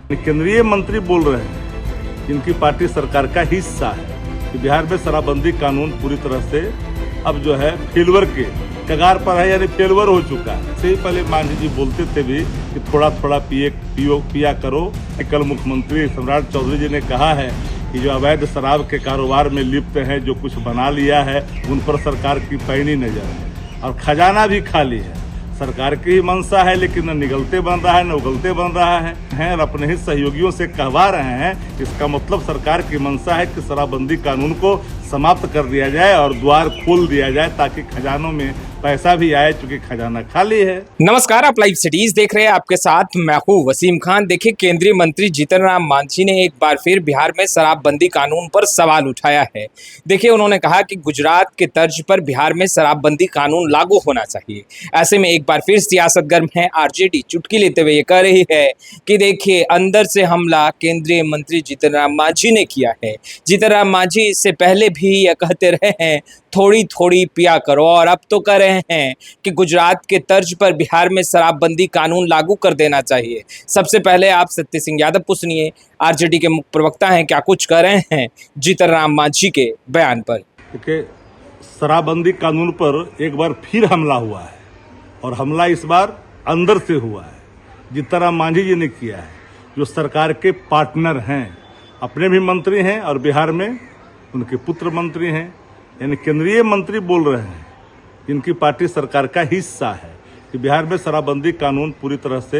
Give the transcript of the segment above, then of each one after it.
केंद्रीय मंत्री बोल रहे हैं जिनकी पार्टी सरकार का हिस्सा है कि बिहार में शराबबंदी कानून पूरी तरह से अब जो है फेलवर के कगार पर है, यानी फेलवर हो चुका है। इससे ही पहले मांझी जी बोलते थे भी कि थोड़ा थोड़ा पिया करो। कल मुख्यमंत्री सम्राट चौधरी जी ने कहा है कि जो अवैध शराब के कारोबार में लिप्त हैं, जो कुछ बना लिया है, उन पर सरकार की पैनी नजर है और खजाना भी खाली है। सरकार की ही मंशा है, लेकिन न निगलते बन रहा है न उगलते बन रहा है और अपने ही सहयोगियों से कहवा रहे हैं। इसका मतलब सरकार की मंशा है कि शराबबंदी कानून को समाप्त कर दिया जाए और द्वार खोल दिया जाए ताकि खजानों में पैसा भी आए, चूंकि खजाना खाली है। नमस्कार, आप लाइव सिटीज देख रहे हैं। आपके साथ मैं हूं वसीम खान। देखिए, केंद्रीय मंत्री जीतन राम मांझी ने एक बार फिर बिहार में शराबबंदी कानून पर सवाल उठाया है। देखिए, उन्होंने कहा कि गुजरात के तर्ज पर बिहार में शराबबंदी कानून लागू होना चाहिए। ऐसे में एक बार फिर सियासत गर्म है। आरजेडी चुटकी लेते हुए ये कह रही है कि देखिए, अंदर से हमला केंद्रीय मंत्री जीतन राम मांझी ने किया है। जीतन राम मांझी इससे पहले भी ये कहते रहे हैं थोड़ी थोड़ी पिया करो, और अब तो कह रहे हैं कि गुजरात के तर्ज पर बिहार में शराबबंदी कानून लागू कर देना चाहिए। सबसे पहले आप सत्य सिंह यादव को सुनिए, आरजेडी के मुख्य प्रवक्ता हैं, क्या कुछ कह रहे हैं जीतन राम मांझी के बयान पर। देखिए, शराबबंदी कानून पर एक बार फिर हमला हुआ है और हमला इस बार अंदर से हुआ है। जीतन राम मांझी जी ने किया है, जो सरकार के पार्टनर हैं, अपने भी मंत्री हैं और बिहार में उनके पुत्र मंत्री हैं, यानी केंद्रीय मंत्री बोल रहे हैं जिनकी पार्टी सरकार का हिस्सा है कि बिहार में शराबबंदी कानून पूरी तरह से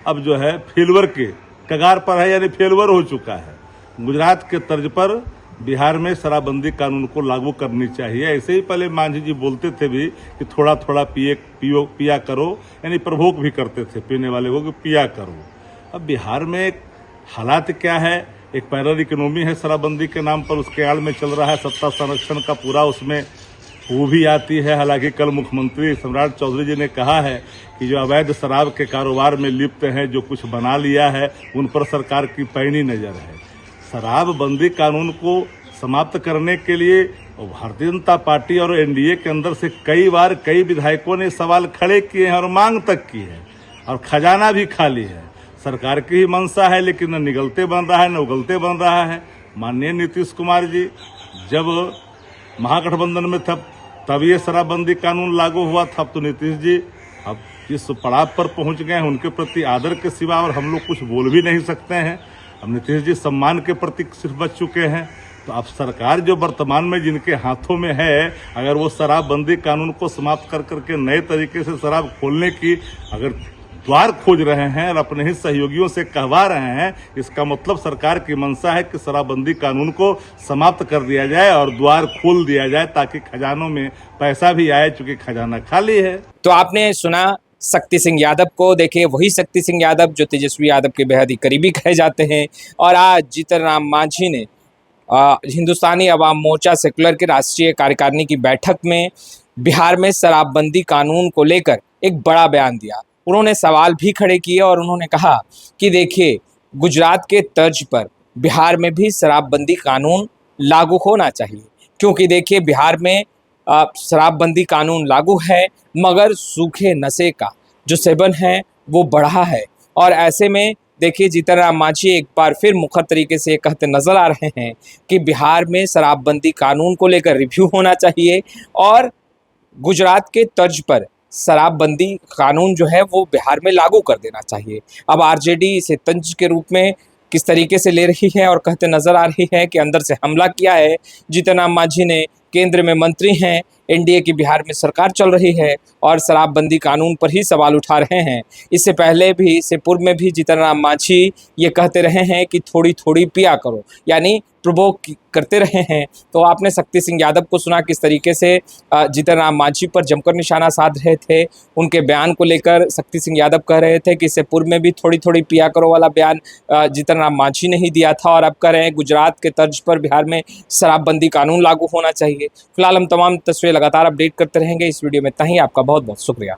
अब जो है फेलवर के कगार पर है, यानी फेलवर हो चुका है। गुजरात के तर्ज पर बिहार में शराबबंदी कानून को लागू करनी चाहिए। ऐसे ही पहले मांझी जी बोलते थे भी कि थोड़ा थोड़ा पिया करो, यानी प्रभोग भी करते थे पीने वाले को कि पिया करो। अब बिहार में हालात क्या है, एक पैरल इकोनॉमी है शराबबंदी के नाम पर, उसके आड़ में चल रहा है सत्ता संरक्षण का पूरा, उसमें वो भी आती है। हालांकि कल मुख्यमंत्री सम्राट चौधरी जी ने कहा है कि जो अवैध शराब के कारोबार में लिप्त हैं, जो कुछ बना लिया है, उन पर सरकार की पैनी नजर है। शराबबंदी कानून को समाप्त करने के लिए भारतीय जनता पार्टी और एनडीए के अंदर से कई बार कई विधायकों ने सवाल खड़े किए हैं और मांग तक की है, और खजाना भी खाली है। सरकार की ही मंशा है, लेकिन न निगलते बन रहा है न उगलते बन रहा है। माननीय नीतीश कुमार जी जब महागठबंधन में तब ये शराबबंदी कानून लागू हुआ था। अब तो नीतीश जी अब जिस पड़ाव पर पहुंच गए हैं, उनके प्रति आदर के सिवा और हम लोग कुछ बोल भी नहीं सकते हैं। अब नीतीश जी सम्मान के प्रतीक सिर्फ बच चुके हैं। तो अब सरकार जो वर्तमान में जिनके हाथों में है, अगर वो शराबबंदी कानून को समाप्त कर करके नए तरीके से शराब खोलने की अगर द्वार खोज रहे हैं और अपने ही सहयोगियों से कहवा रहे हैं, इसका मतलब सरकार की मंशा है कि शराबबंदी कानून को समाप्त कर दिया जाए और द्वार खोल दिया जाए ताकि खजानों में पैसा भी आए, चूंकि खजाना खाली है। तो आपने सुना शक्ति सिंह यादव को। देखिए, वही शक्ति सिंह यादव जो तेजस्वी यादव के बेहद ही करीबी कहे जाते हैं। और आज जीतन राम मांझी ने हिंदुस्तानी अवाम मोर्चा सेकुलर के राष्ट्रीय कार्यकारिणी की बैठक में बिहार में शराबबंदी कानून को लेकर एक बड़ा बयान दिया। उन्होंने सवाल भी खड़े किए और उन्होंने कहा कि देखिए, गुजरात के तर्ज पर बिहार में भी शराबबंदी कानून लागू होना चाहिए, क्योंकि देखिए, बिहार में शराबबंदी कानून लागू है, मगर सूखे नशे का जो सेवन है वो बढ़ा है। और ऐसे में देखिए, जीतन राम मांझी एक बार फिर मुखर तरीके से कहते नजर आ रहे हैं कि बिहार में शराबबंदी कानून को लेकर रिव्यू होना चाहिए और गुजरात के तर्ज पर शराबबंदी कानून जो है वो बिहार में लागू कर देना चाहिए। अब आरजेडी इसे तंज के रूप में किस तरीके से ले रही है और कहते नजर आ रही है कि अंदर से हमला किया है। जीतन राम मांझी ने केंद्र में मंत्री हैं, एनडीए की बिहार में सरकार चल रही है और शराबबंदी कानून पर ही सवाल उठा रहे हैं। इससे पहले भी, इससे पूर्व में भी जीतन राम मांझी ये कहते रहे हैं कि थोड़ी थोड़ी पिया करो, यानी प्रवोक करते रहे हैं। तो आपने शक्ति सिंह यादव को सुना किस तरीके से जीतन राम मांझी पर जमकर निशाना साध रहे थे। उनके बयान को लेकर शक्ति सिंह यादव कह रहे थे कि इससे पूर्व में भी थोड़ी थोड़ी पिया करो वाला बयान जीतन राम मांझी ने ही दिया था, और अब कह रहे हैं गुजरात के तर्ज पर बिहार में शराबबंदी कानून लागू होना चाहिए। फिलहाल हम तमाम तस्वीरें लगातार अपडेट करते रहेंगे। इस वीडियो में इतना ही। आपका बहुत बहुत शुक्रिया।